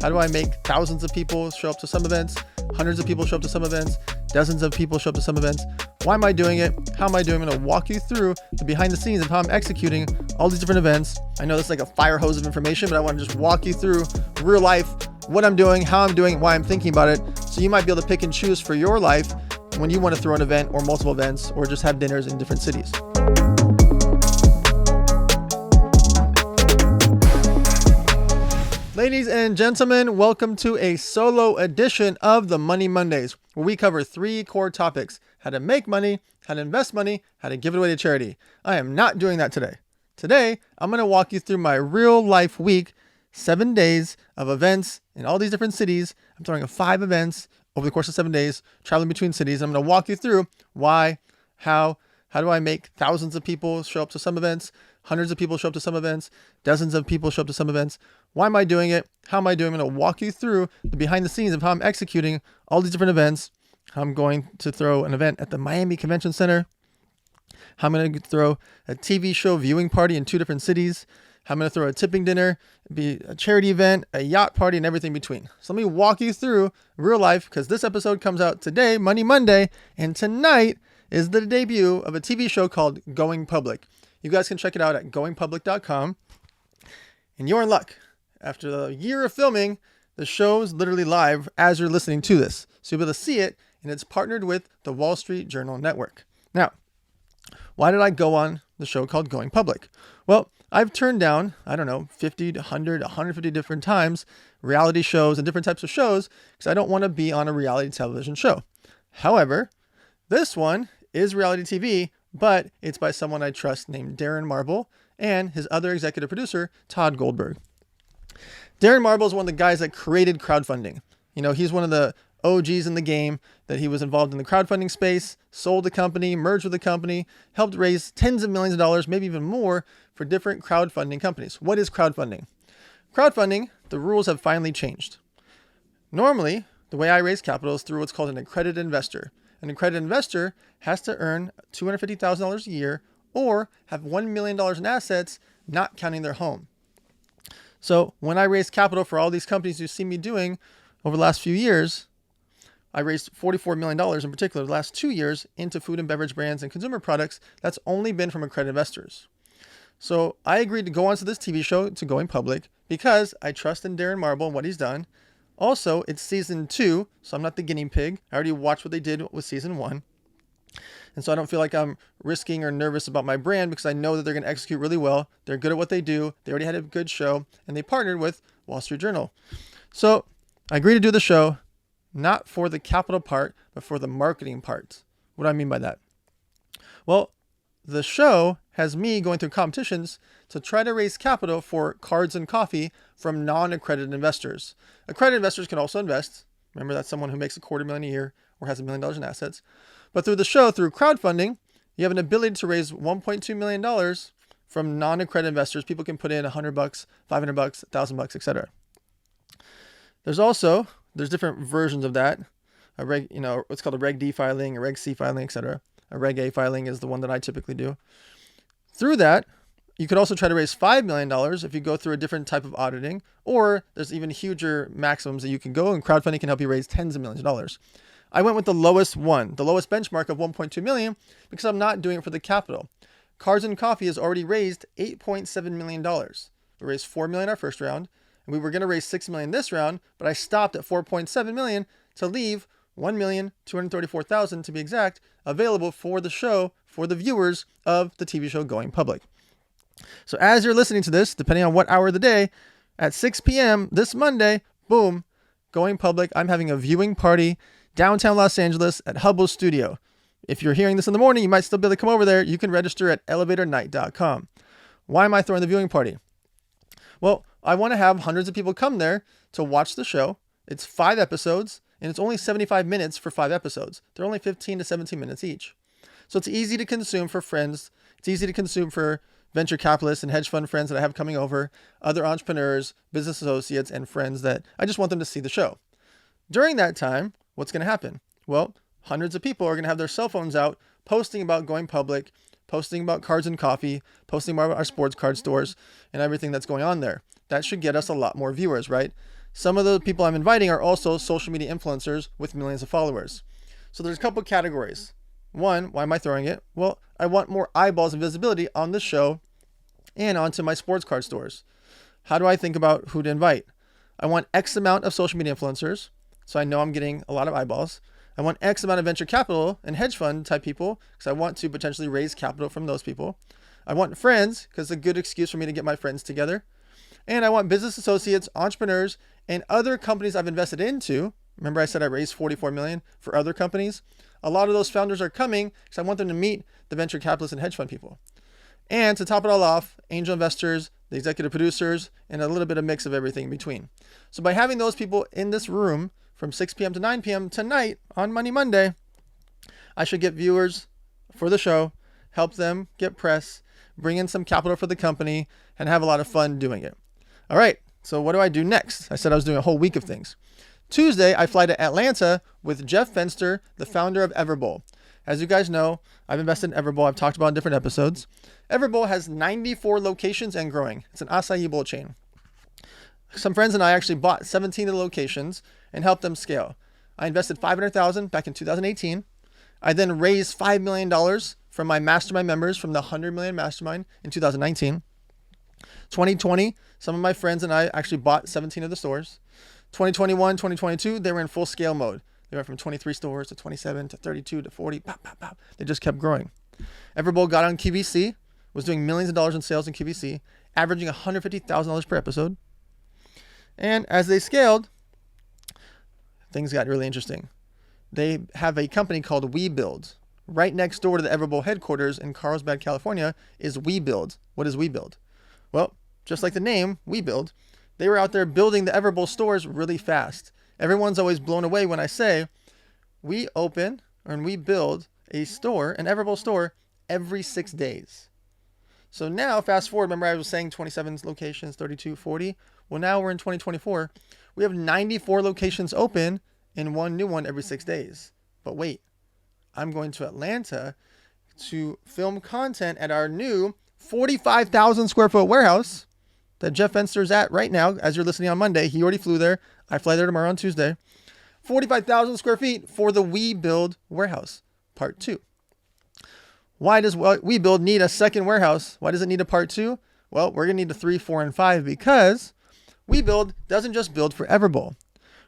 How do I make thousands of people show up to some events, hundreds of people show up to some events, dozens of people show up to some events? Why am I doing it? How am I doing it? I'm going to walk you through the behind the scenes of how I'm executing all these different events. I know this is like a fire hose of information, but I want to just walk you through real life, what I'm doing, how I'm doing it, why I'm thinking about it. So you might be able to pick and choose for your life when you want to throw an event or multiple events or just have dinners in different cities. Ladies and gentlemen, welcome to a solo edition of the Money Mondays, where we cover 3 core topics: how to make money, how to invest money, how to give it away to charity. I am not doing that today. Today, I'm going to walk you through my real life week, 7 days of events in all these different cities. I'm throwing 5 events over the course of 7 days, traveling between cities. I'm going to walk you through why, how do I make thousands of people show up to some events, hundreds of people show up to some events, dozens of people show up to some events. Why am I doing it? How am I doing it? I'm going to walk you through the behind the scenes of how I'm executing all these different events. How I'm going to throw an event at the Miami Convention Center. How I'm going to throw a TV show viewing party in 2 different cities. How I'm going to throw a tipping dinner, be a charity event, a yacht party, and everything between. So let me walk you through real life, because this episode comes out today, Money Monday, and tonight is the debut of a TV show called Going Public. You guys can check it out at goingpublic.com. And you're in luck. After a year of filming, the show is literally live as you're listening to this. So you'll be able to see it, and it's partnered with the Wall Street Journal Network. Now, why did I go on the show called Going Public? Well, I've turned down, 50 to 100, 150 different times reality shows and different types of shows because I don't want to be on a reality television show. However, this one is reality TV, but it's by someone I trust named Darren Marble and his other executive producer, Todd Goldberg. Darren Marble is one of the guys that created crowdfunding. He's one of the OGs in the game, that he was involved in the crowdfunding space, sold the company, merged with the company, helped raise tens of millions of dollars, maybe even more, for different crowdfunding companies. What is crowdfunding? Crowdfunding, the rules have finally changed. Normally, the way I raise capital is through what's called an accredited investor. An accredited investor has to earn $250,000 a year or have $1 million in assets, not counting their home. So when I raise capital for all these companies you see me doing over the last few years, I raised $44 million in particular the last 2 years into food and beverage brands and consumer products. That's only been from accredited investors. So I agreed to go onto this TV show, to Going Public, because I trust in Darren Marble and what he's done. Also, it's season 2, so I'm not the guinea pig. I already watched what they did with season 1. And so I don't feel like I'm risking or nervous about my brand, because I know that they're going to execute really well. They're good at what they do. They already had a good show, and they partnered with Wall Street Journal. So I agreed to do the show, not for the capital part, but for the marketing part. What do I mean by that? Well, the show has me going through competitions to try to raise capital for cards and coffee from non-accredited investors. Accredited investors can also invest. Remember, that's someone who makes $250,000 a year or has $1 million in assets. But through the show, through crowdfunding, you have an ability to raise $1.2 million from non-accredited investors. People can put in $100, $500, $1,000, etc. There's different versions of that. What's called a Reg D filing, a Reg C filing, etc. A Reg A filing is the one that I typically do. Through that, you could also try to raise $5 million if you go through a different type of auditing, or there's even huger maximums that you can go, and crowdfunding can help you raise tens of millions of dollars. I went with the lowest one, the lowest benchmark of $1.2 million, because I'm not doing it for the capital. Cards and Coffee has already raised $8.7 million. We raised $4 million our first round, and we were going to raise $6 million this round, but I stopped at $4.7 million to leave $1,234,000 to be exact, available for the show, for the viewers of the TV show Going Public. So as you're listening to this, depending on what hour of the day, at 6 p.m. this Monday, boom, Going Public, I'm having a viewing party downtown Los Angeles at Hubble Studio. If you're hearing this in the morning, you might still be able to come over there. You can register at elevatornight.com. Why am I throwing the viewing party? Well, I want to have hundreds of people come there to watch the show. It's 5 episodes, and it's only 75 minutes for 5 episodes. They're only 15 to 17 minutes each. So it's easy to consume for friends. It's easy to consume for venture capitalists and hedge fund friends that I have coming over, other entrepreneurs, business associates, and friends that I just want them to see the show. During that time, what's going to happen? Well, hundreds of people are going to have their cell phones out, posting about Going Public, posting about Cards and Coffee, posting about our sports card stores, and everything that's going on there. That should get us a lot more viewers, right? Some of the people I'm inviting are also social media influencers with millions of followers. So there's a couple categories. One, why am I throwing it? Well, I want more eyeballs and visibility on the show and onto my sports card stores. How do I think about who to invite? I want X amount of social media influencers, so I know I'm getting a lot of eyeballs. I want X amount of venture capital and hedge fund type people, because I want to potentially raise capital from those people. I want friends, because it's a good excuse for me to get my friends together. And I want business associates, entrepreneurs, and other companies I've invested into. Remember I said I raised $44 million for other companies? A lot of those founders are coming because I want them to meet the venture capitalists and hedge fund people. And to top it all off, angel investors, the executive producers, and a little bit of mix of everything in between. So by having those people in this room from 6 p.m. to 9 p.m. tonight on Money Monday, I should get viewers for the show, help them get press, bring in some capital for the company, and have a lot of fun doing it. All right, so what do I do next? I said I was doing a whole week of things. Tuesday, I fly to Atlanta with Jeff Fenster, the founder of Everbowl. As you guys know, I've invested in Everbowl. I've talked about in different episodes. Everbowl has 94 locations and growing. It's an acai bowl chain. Some friends and I actually bought 17 of the locations and helped them scale. I invested $500,000 back in 2018. I then raised $5 million from my mastermind members from the 100 million mastermind in 2019. 2020, some of my friends and I actually bought 17 of the stores. 2021, 2022, they were in full scale mode. They went from 23 stores to 27 to 32 to 40. Pop, pop, pop. They just kept growing. Everbowl got on QVC, was doing millions of dollars in sales in QVC, averaging $150,000 per episode. And as they scaled, things got really interesting. They have a company called WeBuild. Right next door to the Everbowl headquarters in Carlsbad, California is WeBuild. What is WeBuild? Well, just like the name, WeBuild, they were out there building the Everbowl stores really fast. Everyone's always blown away when I say we open and we build a store, an Everbowl store, every 6 days. So now, fast forward, remember I was saying 27 locations, 32, 40? Well, now we're in 2024. We have 94 locations open and one new one every 6 days. But wait, I'm going to Atlanta to film content at our new 45,000 square foot warehouse that Jeff Fenster is at right now. As you're listening on Monday, he already flew there. I fly there tomorrow on Tuesday. 45,000 square feet for the WeBuild warehouse, part 2. Why does WeBuild need a second warehouse? Why does it need a part 2? Well, we're going to need a 3, 4, and 5 because WeBuild doesn't just build for Everbowl.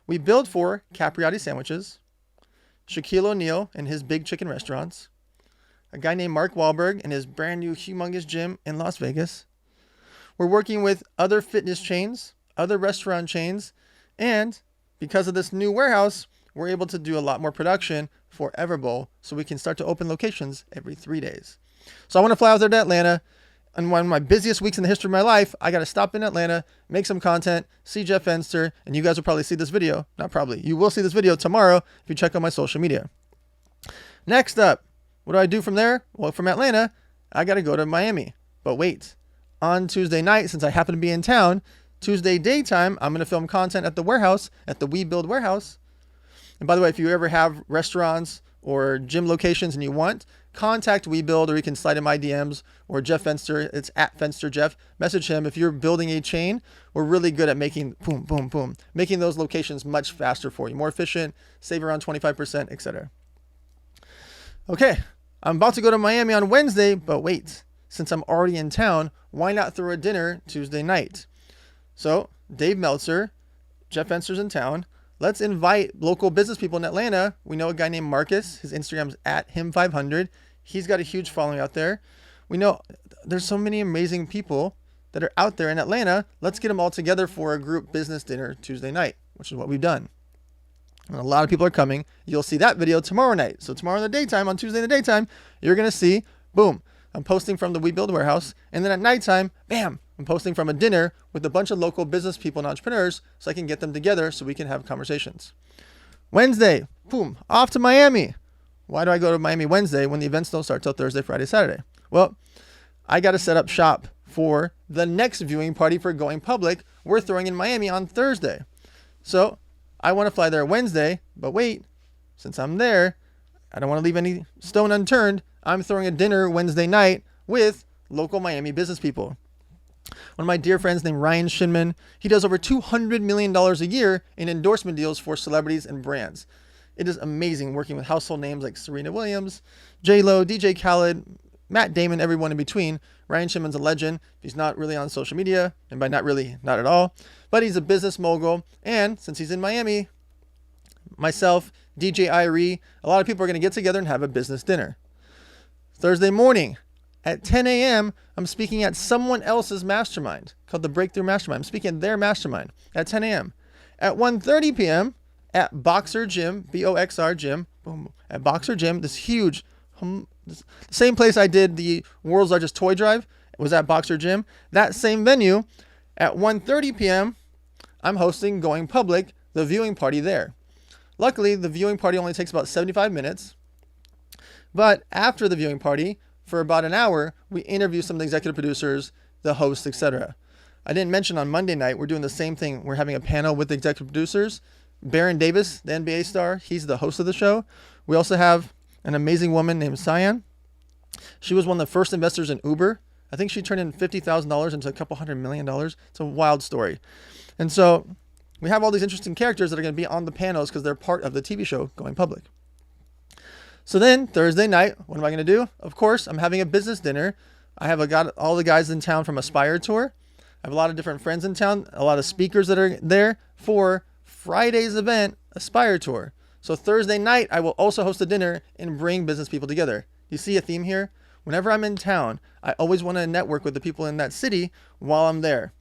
We build for Capriotti Sandwiches, Shaquille O'Neal and his big chicken restaurants, a guy named Mark Wahlberg and his brand new humongous gym in Las Vegas. We're working with other fitness chains, other restaurant chains, and because of this new warehouse, we're able to do a lot more production for Everbowl so we can start to open locations every 3 days. So I want to fly out there to Atlanta. On one of my busiest weeks in the history of my life, I got to stop in Atlanta, make some content, see Jeff Fenster, and you guys will probably see this video. Not probably. You will see this video tomorrow if you check out my social media. Next up, what do I do from there? Well, from Atlanta, I got to go to Miami. But wait, on Tuesday night, since I happen to be in town, Tuesday daytime, I'm going to film content at the warehouse, at the WeBuild warehouse. And by the way, if you ever have restaurants or gym locations and you want, contact WeBuild, or you can slide in my DMs, or Jeff Fenster. It's at Fenster Jeff. Message him. If you're building a chain, we're really good at making boom, boom, boom, making those locations much faster for you, more efficient, save around 25%, etc. Okay, I'm about to go to Miami on Wednesday, but wait, since I'm already in town, why not throw a dinner Tuesday night? So Dave Meltzer, Jeff Fenster's in town. Let's invite local business people in Atlanta. We know a guy named Marcus. His Instagram's at him500. He's got a huge following out there. We know there's so many amazing people that are out there in Atlanta. Let's get them all together for a group business dinner Tuesday night, which is what we've done. And a lot of people are coming. You'll see that video tomorrow night. So tomorrow in the daytime, on Tuesday in the daytime, you're going to see, boom, I'm posting from the WeBuild warehouse. And then at nighttime, bam, I'm posting from a dinner with a bunch of local business people and entrepreneurs so I can get them together so we can have conversations. Wednesday, boom, off to Miami. Why do I go to Miami Wednesday when the events don't start till Thursday, Friday, Saturday? Well, I got to set up shop for the next viewing party for Going Public we're throwing in Miami on Thursday. So I want to fly there Wednesday, but wait, since I'm there, I don't want to leave any stone unturned. I'm throwing a dinner Wednesday night with local Miami business people. One of my dear friends named Ryan Shinman, he does over $200 million a year in endorsement deals for celebrities and brands. It is amazing working with household names like Serena Williams, J-Lo, DJ Khaled, Matt Damon, everyone in between. Ryan Shinman's a legend. He's not really on social media, and by not really, not at all. But he's a business mogul, and since he's in Miami, myself, DJ Irie, a lot of people are going to get together and have a business dinner. Thursday morning at 10 a.m., I'm speaking at someone else's mastermind called the Breakthrough Mastermind. I'm speaking at their mastermind at 10 a.m. At 1:30 p.m. at Boxer Gym, B-O-X-R Gym, boom, at Boxer Gym, this huge, the same place I did the world's largest toy drive was at Boxer Gym. That same venue, at 1:30 p.m., I'm hosting Going Public, the viewing party there. Luckily, the viewing party only takes about 75 minutes. But after the viewing party, for about an hour, we interview some of the executive producers, the hosts, etc. I didn't mention on Monday night, we're doing the same thing. We're having a panel with the executive producers. Baron Davis, the NBA star, he's the host of the show. We also have an amazing woman named Cyan. She was one of the first investors in Uber. I think she turned in $50,000 into a couple $100 million. It's a wild story. And so we have all these interesting characters that are going to be on the panels because they're part of the TV show Going Public. So then Thursday night, what am I going to do? Of course, I'm having a business dinner. Got all the guys in town from Aspire Tour. I have a lot of different friends in town, a lot of speakers that are there for Friday's event, Aspire Tour. So Thursday night, I will also host a dinner and bring business people together. You see a theme here? Whenever I'm in town, I always want to network with the people in that city while I'm there.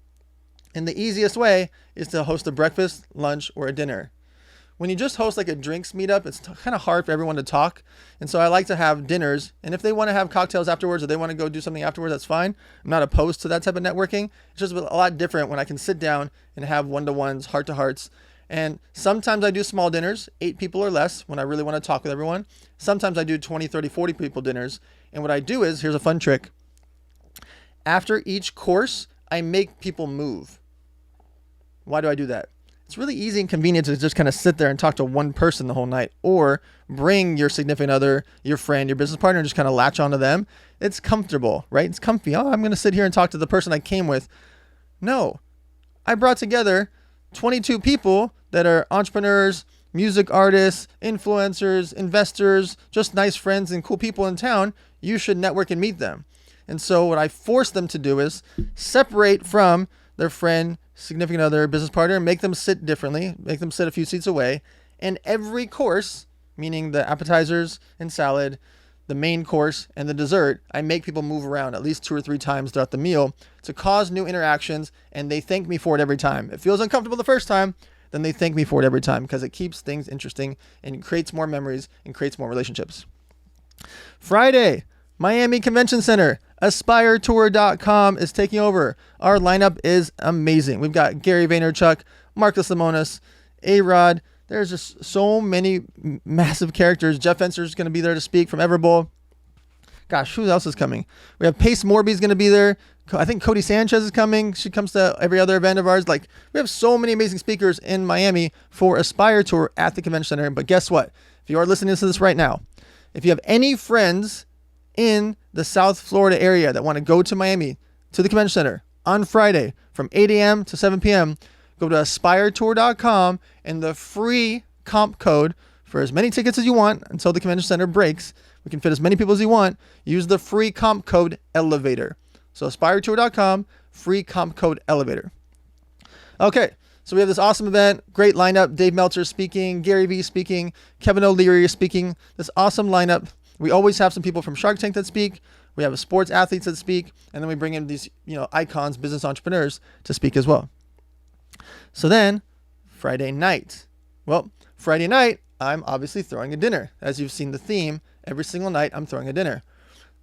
And the easiest way is to host a breakfast, lunch, or a dinner. When you just host like a drinks meetup, it's kind of hard for everyone to talk. And so I like to have dinners. And if they want to have cocktails afterwards or they want to go do something afterwards, that's fine. I'm not opposed to that type of networking. It's just a lot different when I can sit down and have one-to-ones, heart-to-hearts. And sometimes I do small dinners, 8 people or less, when I really want to talk with everyone. Sometimes I do 20, 30, 40 people dinners. And what I do is, here's a fun trick. After each course, I make people move. Why do I do that? It's really easy and convenient to just kind of sit there and talk to one person the whole night, or bring your significant other, your friend, your business partner, and just kind of latch onto them. It's comfortable, right? It's comfy. Oh, I'm going to sit here and talk to the person I came with. No, I brought together 22 people that are entrepreneurs, music artists, influencers, investors, just nice friends and cool people in town. You should network and meet them. And so what I force them to do is separate from their friend, significant other, business partner, and make them sit differently, make them sit a few seats away. And every course, meaning the appetizers and salad, the main course, and the dessert, I make people move around at least 2 or 3 times throughout the meal to cause new interactions, and they thank me for it every time. It feels uncomfortable the first time, then they thank me for it every time because it keeps things interesting and creates more memories and creates more relationships. Friday, Miami Convention Center. AspireTour.com is taking over. Our lineup is amazing. We've got Gary Vaynerchuk, Marcus Lemonis, A-Rod. There's just so many massive characters. Jeff Fenster is going to be there to speak from Everbowl. Gosh, who else is coming? We have Pace Morby's going to be there. I think Cody Sanchez is coming. She comes to every other event of ours. Like, we have so many amazing speakers in Miami for Aspire Tour at the Convention Center. But guess what? If you are listening to this right now, if you have any friends in the South Florida area that want to go to Miami, to the Convention Center on Friday from 8 a.m. to 7 p.m., go to AspireTour.com, and the free comp code for as many tickets as you want until the Convention Center breaks, we can fit as many people as you want, use the free comp code ELEVATOR. So AspireTour.com, free comp code ELEVATOR. Okay, so we have this awesome event, great lineup. Dave Meltzer speaking, Gary Vee speaking, Kevin O'Leary is speaking. This awesome lineup. We always have some people from Shark Tank that speak. We have sports athletes that speak, and then we bring in these, icons, business entrepreneurs to speak as well. So then, Friday night. Well, Friday night, I'm obviously throwing a dinner. As you've seen the theme, every single night I'm throwing a dinner.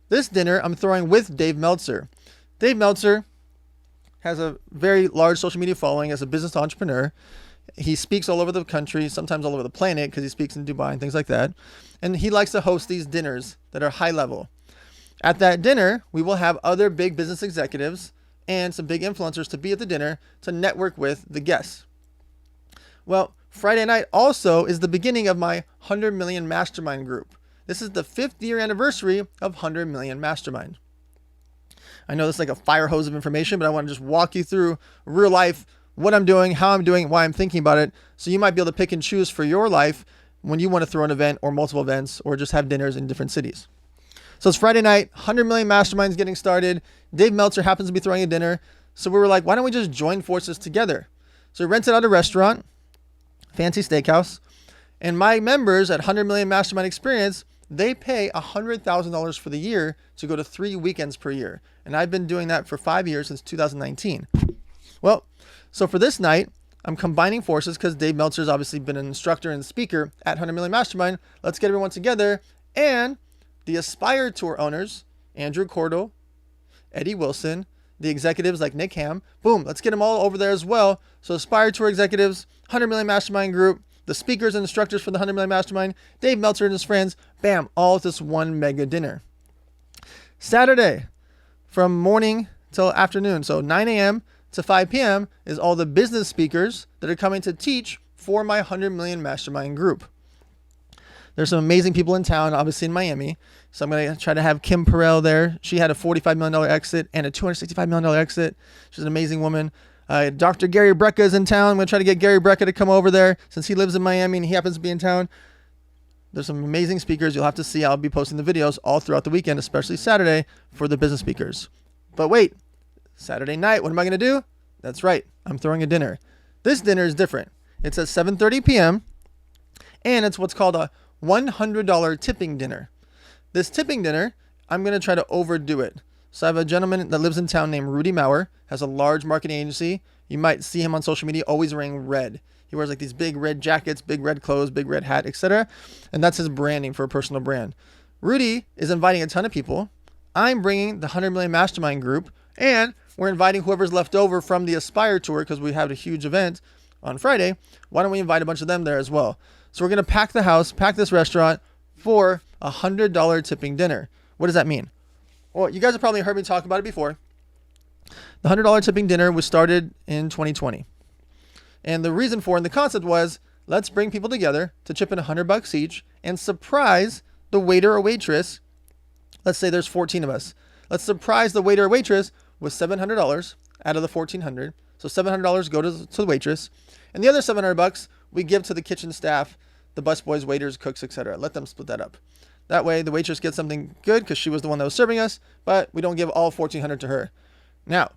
This dinner I'm throwing with Dave Meltzer. Dave Meltzer has a very large social media following as a business entrepreneur. He speaks all over the country, sometimes all over the planet, because he speaks in Dubai and things like that. And he likes to host these dinners that are high level. At that dinner, we will have other big business executives and some big influencers to be at the dinner to network with the guests. Well, Friday night also is the beginning of my 100 Million Mastermind group. This is the 5th year anniversary of 100 Million Mastermind. I know this is like a fire hose of information, but I want to just walk you through real life, what I'm doing, how I'm doing, why I'm thinking about it. So you might be able to pick and choose for your life when you want to throw an event or multiple events or just have dinners in different cities. So it's Friday night, 100 million masterminds getting started. Dave Meltzer happens to be throwing a dinner. So we were like, why don't we just join forces together? So we rented out a restaurant, fancy steakhouse. And my members at 100 Million Mastermind Experience, they pay $100,000 for the year to go to 3 weekends per year. And I've been doing that for 5 years since 2019. Well, so for this night, I'm combining forces because Dave Meltzer's obviously been an instructor and speaker at 100 Million Mastermind. Let's get everyone together. And the Aspire Tour owners, Andrew Cordell, Eddie Wilson, the executives like Nick Ham, boom, let's get them all over there as well. So Aspire Tour executives, 100 Million Mastermind group, the speakers and instructors for the 100 Million Mastermind, Dave Meltzer and his friends, bam, all at this one mega dinner. Saturday, from morning till afternoon, so 9 a.m. to 5 p.m. is all the business speakers that are coming to teach for my 100 Million Mastermind group. There's some amazing people in town, obviously in Miami. So I'm going to try to have Kim Perrell there. She had a $45 million exit and a $265 million exit. She's an amazing woman. Dr. Gary Brecka is in town. I'm going to try to get Gary Brecka to come over there since he lives in Miami and he happens to be in town. There's some amazing speakers you'll have to see. I'll be posting the videos all throughout the weekend, especially Saturday for the business speakers. But wait, Saturday night, what am I going to do? That's right. I'm throwing a dinner. This dinner is different. It's at 7:30 p.m. and it's what's called a $100 tipping dinner. This tipping dinner, I'm going to try to overdo it. So I have a gentleman that lives in town named Rudy Maurer, has a large marketing agency. You might see him on social media always wearing red. He wears like these big red jackets, big red clothes, big red hat, etc. And that's his branding for a personal brand. Rudy is inviting a ton of people. I'm bringing the 100 Million Mastermind group, and we're inviting whoever's left over from the Aspire Tour because we have a huge event on Friday. Why don't we invite a bunch of them there as well? So we're going to pack the house, pack this restaurant for a $100 tipping dinner. What does that mean? Well, you guys have probably heard me talk about it before. The $100 tipping dinner was started in 2020. And the reason for it and the concept was, let's bring people together to chip in $100 each and surprise the waiter or waitress. Let's say there's 14 of us. Let's surprise the waiter or waitress with $700 out of the $1,400. So $700 go to the waitress. And the other $700 we give to the kitchen staff, the busboys, waiters, cooks, etc. Let them split that up. That way the waitress gets something good because she was the one that was serving us, but we don't give all $1,400 to her. Now,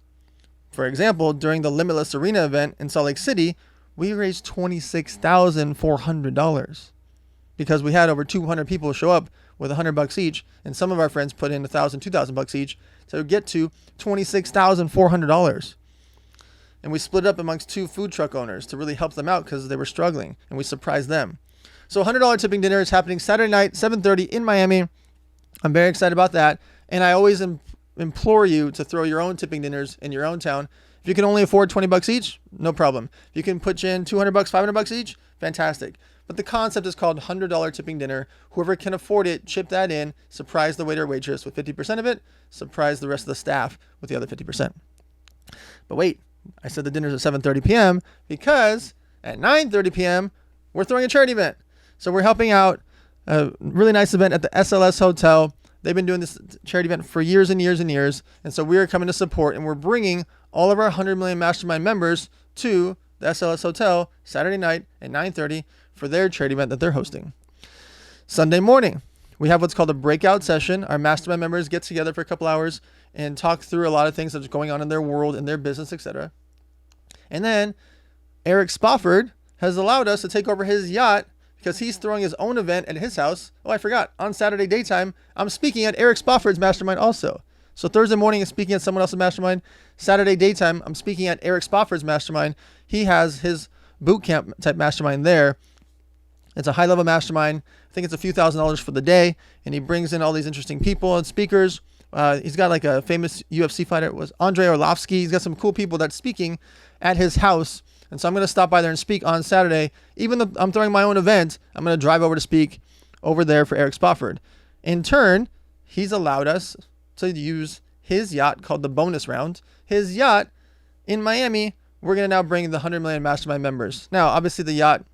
for example, during the Limitless Arena event in Salt Lake City, we raised $26,400 because we had over 200 people show up with $100 each, and some of our friends put in $1,000, $2,000 each to get to $26,400. And we split it up amongst 2 food truck owners to really help them out because they were struggling, and we surprised them. So $100 tipping dinner is happening Saturday night, 7:30 in Miami. I'm very excited about that. And I always implore you to throw your own tipping dinners in your own town. If you can only afford $20 each, no problem. If you can put in $200, $500 each, fantastic. But the concept is called $100 tipping dinner. Whoever can afford it, chip that in, surprise the waiter or waitress with 50% of it, surprise the rest of the staff with the other 50%. But wait, I said the dinner's at 7:30 p.m. because at 9:30 p.m., we're throwing a charity event. So we're helping out a really nice event at the SLS Hotel. They've been doing this charity event for years and years and years. And so we are coming to support, and we're bringing all of our 100 Million Mastermind members to the SLS Hotel Saturday night at 9:30 for their charity event that they're hosting. Sunday morning, we have what's called a breakout session. Our mastermind members get together for a couple hours and talk through a lot of things that's going on in their world, in their business, etc. And then Eric Spofford has allowed us to take over his yacht because he's throwing his own event at his house. Oh, I forgot. On Saturday daytime, I'm speaking at Eric Spofford's mastermind also. So Thursday morning, I'm speaking at someone else's mastermind. Saturday daytime, I'm speaking at Eric Spofford's mastermind. He has his boot camp type mastermind there. It's a high-level mastermind. I think it's a few $1,000s for the day, and he brings in all these interesting people and speakers. He's got like a famous UFC fighter. It was Andrei Arlovsky. He's got some cool people that's speaking at his house. And so I'm going to stop by there and speak on Saturday. Even though I'm throwing my own event, I'm going to drive over to speak over there for Eric Spofford. In turn, he's allowed us to use his yacht called the Bonus Round. His yacht in Miami, we're going to now bring the 100 Million Mastermind members. Now, obviously the yacht,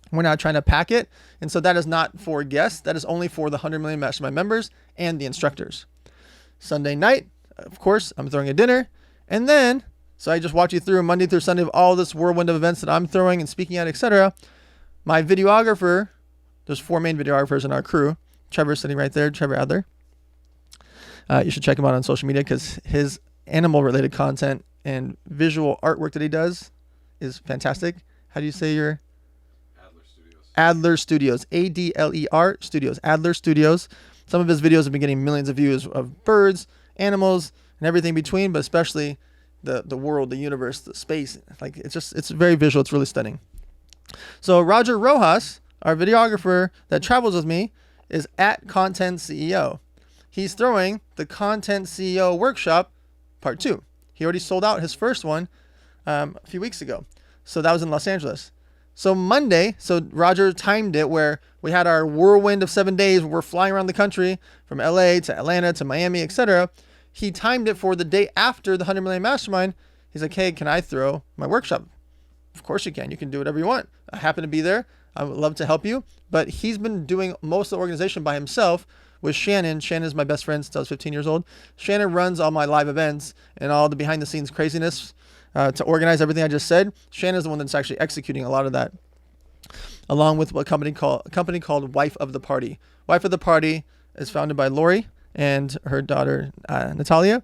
we're not trying to pack it. And so that is not for guests. That is only for the 100 Million Mastermind members and the instructors. Sunday night, of course, I'm throwing a dinner. And then, so I just walked you through Monday through Sunday of all this whirlwind of events that I'm throwing and speaking at, etc. My videographer, there's 4 main videographers in our crew. Trevor's sitting right there, Trevor Adler. You should check him out on social media because his animal-related content and visual artwork that he does is fantastic. How do you say your? Adler Studios. Adler Studios. ADLER Studios. Adler Studios. Some of his videos have been getting millions of views of birds, animals, and everything between, but especially the world, the universe, the space. Like it's very visual. It's really stunning. So Roger Rojas, our videographer that travels with me, is at Content CEO. He's throwing the Content CEO workshop part 2. He already sold out his first one a few weeks ago. So that was in Los Angeles. So Monday, so Roger timed it where we had our whirlwind of 7 days. We're flying around the country from LA to Atlanta to Miami, etc. He timed it for the day after the 100 Million Mastermind. He's like, hey, can I throw my workshop? Of course you can. You can do whatever you want. I happen to be there. I would love to help you. But he's been doing most of the organization by himself with Shannon. Shannon is my best friend since I was 15 years old. Shannon runs all my live events and all the behind the scenes craziness to organize everything I just said. Shannon is the one that's actually executing a lot of that, along with a company called Wife of the Party. Wife of the Party is founded by Lori and her daughter, Natalia.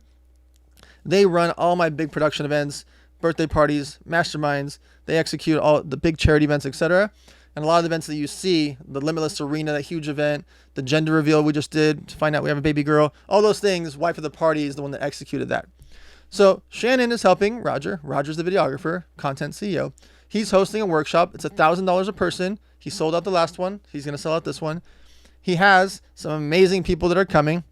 They run all my big production events, birthday parties, masterminds. They execute all the big charity events, etc. And a lot of the events that you see, the Limitless Arena, that huge event, the gender reveal we just did to find out we have a baby girl, all those things, Wife of the Party is the one that executed that. So Shannon is helping Roger. Roger's the videographer, Content CEO. He's hosting a workshop. It's $1,000 a person. He sold out the last one. He's going to sell out this one. He has some amazing people that are coming.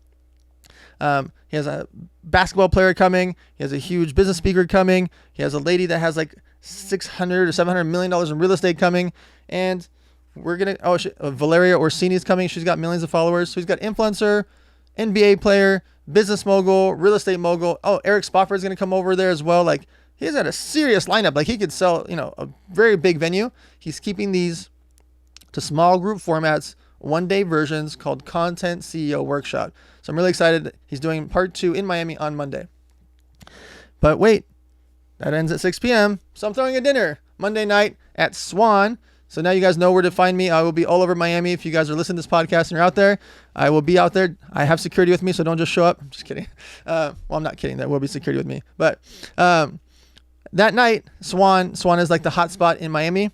He has a basketball player coming. He has a huge business speaker coming. He has a lady that has like $600 or $700 million in real estate coming. And we're going to, Valeria Orsini is coming. She's got millions of followers. So he's got influencer, NBA player, business mogul, real estate mogul. Oh, Eric Spofford is going to come over there as well. Like, he's got a serious lineup. Like, he could sell, a very big venue. He's keeping these to small group formats, 1-day versions called Content CEO Workshop. So I'm really excited. He's doing part 2 in Miami on Monday. But wait, that ends at 6 p.m. So I'm throwing a dinner Monday night at Swan. So now you guys know where to find me. I will be all over Miami. If you guys are listening to this podcast and you're out there, I will be out there. I have security with me, so don't just show up. I'm just kidding. Well, I'm not kidding. There will be security with me. But that night, Swan is like the hot spot in Miami.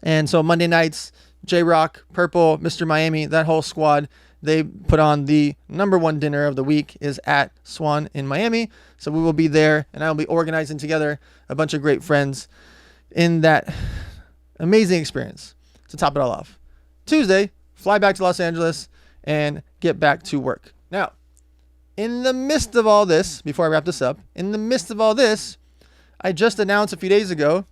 And so Monday nights, J-Rock, Purple, Mr. Miami, that whole squad, they put on the #1 dinner of the week is at Swan in Miami. So we will be there, and I'll be organizing together a bunch of great friends in that amazing experience to top it all off. Tuesday, fly back to Los Angeles and get back to work. Now, in the midst of all this, before I wrap this up, in the midst of all this, I just announced a few days ago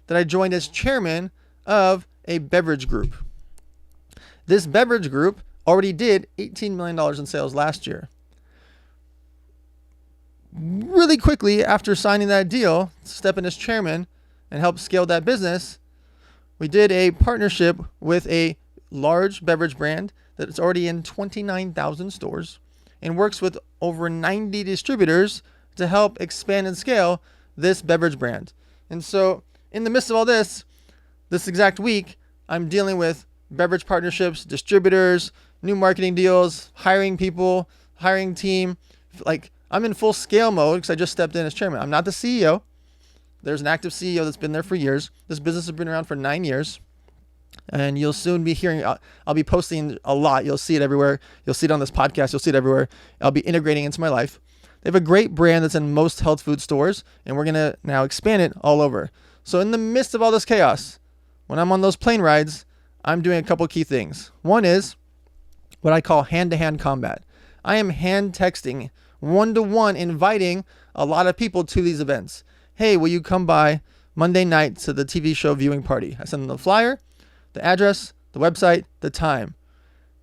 that I joined as chairman of a beverage group. This beverage group already did $18 million in sales last year. Really quickly after signing that deal, step in as chairman and help scale that business, we did a partnership with a large beverage brand that is already in 29,000 stores and works with over 90 distributors to help expand and scale this beverage brand. And so in the midst of all this exact week, I'm dealing with beverage partnerships, distributors, new marketing deals, hiring people, hiring team. Like, I'm in full scale mode because I just stepped in as chairman. I'm not the CEO. There's an active CEO that's been there for years. This business has been around for 9 years. And you'll soon be hearing, I'll be posting a lot. You'll see it everywhere. You'll see it on this podcast. You'll see it everywhere. I'll be integrating into my life. They have a great brand that's in most health food stores, and we're going to now expand it all over. So in the midst of all this chaos, when I'm on those plane rides, I'm doing a couple key things. One is what I call hand-to-hand combat. I am hand texting, one-to-one, inviting a lot of people to these events. Hey, will you come by Monday night to the TV show viewing party? I send them the flyer, the address, the website, the time.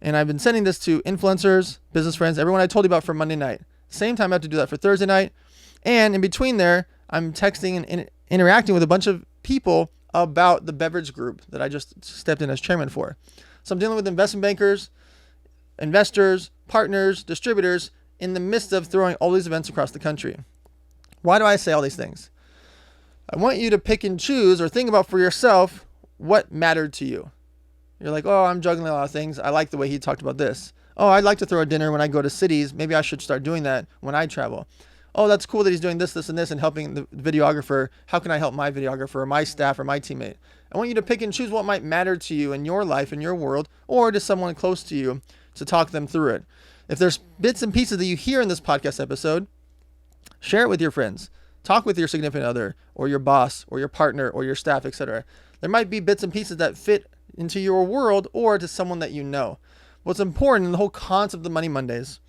And I've been sending this to influencers, business friends, everyone I told you about for Monday night. Same time I have to do that for Thursday night. And in between there, I'm texting and interacting with a bunch of people about the beverage group that I just stepped in as chairman for. So I'm dealing with investment bankers, investors, partners, distributors, in the midst of throwing all these events across the country. Why do I say all these things? I want you to pick and choose or think about for yourself what mattered to you. You're like, oh, I'm juggling a lot of things. I like the way he talked about this. Oh, I'd like to throw a dinner when I go to cities. Maybe I should start doing that when I travel. Oh, that's cool that he's doing this, this, and this and helping the videographer. How can I help my videographer or my staff or my teammate? I want you to pick and choose what might matter to you in your life, in your world, or to someone close to you to talk them through it. If there's bits and pieces that you hear in this podcast episode, share it with your friends. Talk with your significant other or your boss or your partner or your staff, etc. There might be bits and pieces that fit into your world or to someone that you know. What's important in the whole concept of the Money Mondays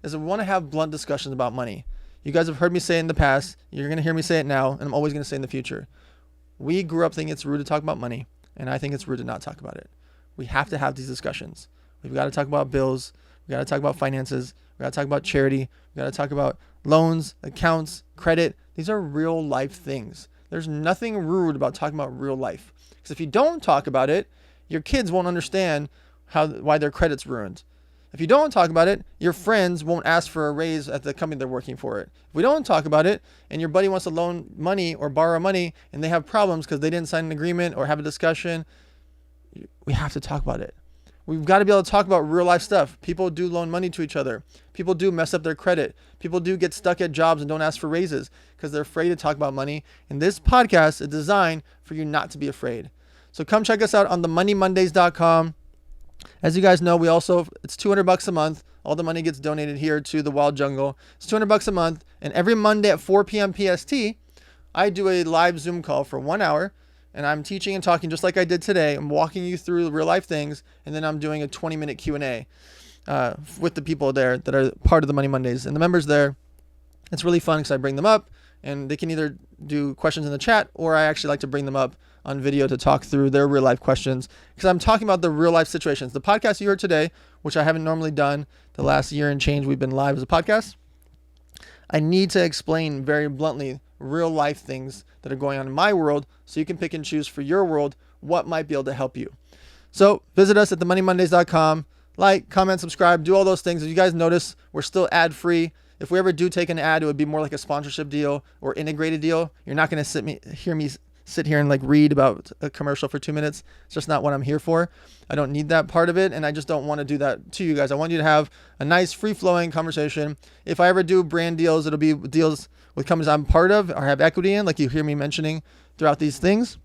is that we want to have blunt discussions about money. You guys have heard me say it in the past. You're going to hear me say it now, and I'm always going to say it in the future. We grew up thinking it's rude to talk about money, and I think it's rude to not talk about it. We have to have these discussions. We've got to talk about bills. We've got to talk about finances. We've got to talk about charity. We've got to talk about loans, accounts, credit. These are real life things. There's nothing rude about talking about real life. Because if you don't talk about it, your kids won't understand why their credit's ruined. If you don't talk about it, your friends won't ask for a raise at the company they're working for it. If we don't talk about it and your buddy wants to loan money or borrow money and they have problems because they didn't sign an agreement or have a discussion, we have to talk about it. We've got to be able to talk about real life stuff. People do loan money to each other. People do mess up their credit. People do get stuck at jobs and don't ask for raises because they're afraid to talk about money. And this podcast is designed for you not to be afraid. So come check us out on themoneymondays.com. As you guys know, it's $200 a month. All the money gets donated here to the Wild Jungle. It's $200 a month. And every Monday at 4 p.m. PST, I do a live Zoom call for 1 hour. And I'm teaching and talking just like I did today. I'm walking you through real life things. And then I'm doing a 20-minute Q&A with the people there that are part of the Money Mondays. And the members there, it's really fun because I bring them up. And they can either do questions in the chat, or I actually like to bring them up on video to talk through their real life questions, because I'm talking about the real life situations. The podcast you heard today, which I haven't normally done the last year and change we've been live as a podcast, I need to explain very bluntly real life things that are going on in my world so you can pick and choose for your world what might be able to help you. So visit us at themoneymondays.com. Like, comment, subscribe, do all those things. As you guys notice, we're still ad free. If we ever do take an ad, it would be more like a sponsorship deal or integrated deal. You're not going to hear me sit here and like read about a commercial for 2 minutes. It's just not what I'm here for. I don't need that part of it, and I just don't want to do that to you guys. I want you to have a nice free-flowing conversation. If I ever do brand deals, it'll be deals with companies I'm part of or have equity in, like you hear me mentioning throughout these things,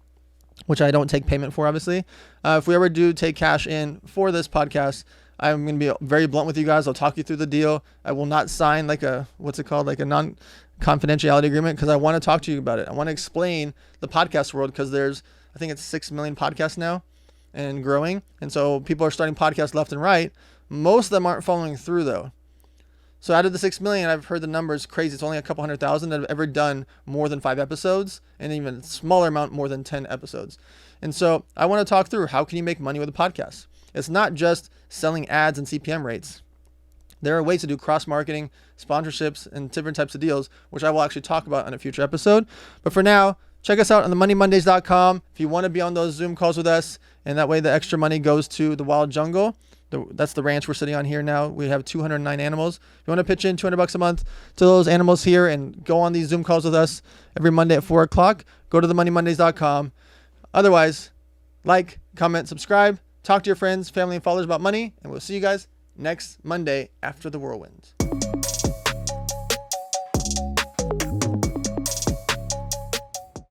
which I don't take payment for, obviously. If we ever do take cash in for this podcast, I'm going to be very blunt with you guys. I'll talk you through the deal. I will not sign like a non-confidentiality agreement, because I want to talk to you about it. I want to explain the podcast world, because I think it's 6 million podcasts now and growing. And so people are starting podcasts left and right. Most of them aren't following through though. So out of the 6 million, I've heard the numbers crazy. It's only a couple 100,000 that have ever done more than 5 episodes, and even a smaller amount, more than 10 episodes. And so I want to talk through, how can you make money with a podcast? It's not just selling ads and CPM rates. There are ways to do cross-marketing, sponsorships, and different types of deals, which I will actually talk about on a future episode. But for now, check us out on themoneymondays.com if you want to be on those Zoom calls with us, and that way the extra money goes to the Wild Jungle. That's the ranch we're sitting on here now. We have 209 animals. If you want to pitch in $200 a month to those animals here and go on these Zoom calls with us every Monday at 4 o'clock, go to themoneymondays.com. Otherwise, like, comment, subscribe, talk to your friends, family, and followers about money, and we'll see you guys next Monday after the whirlwind.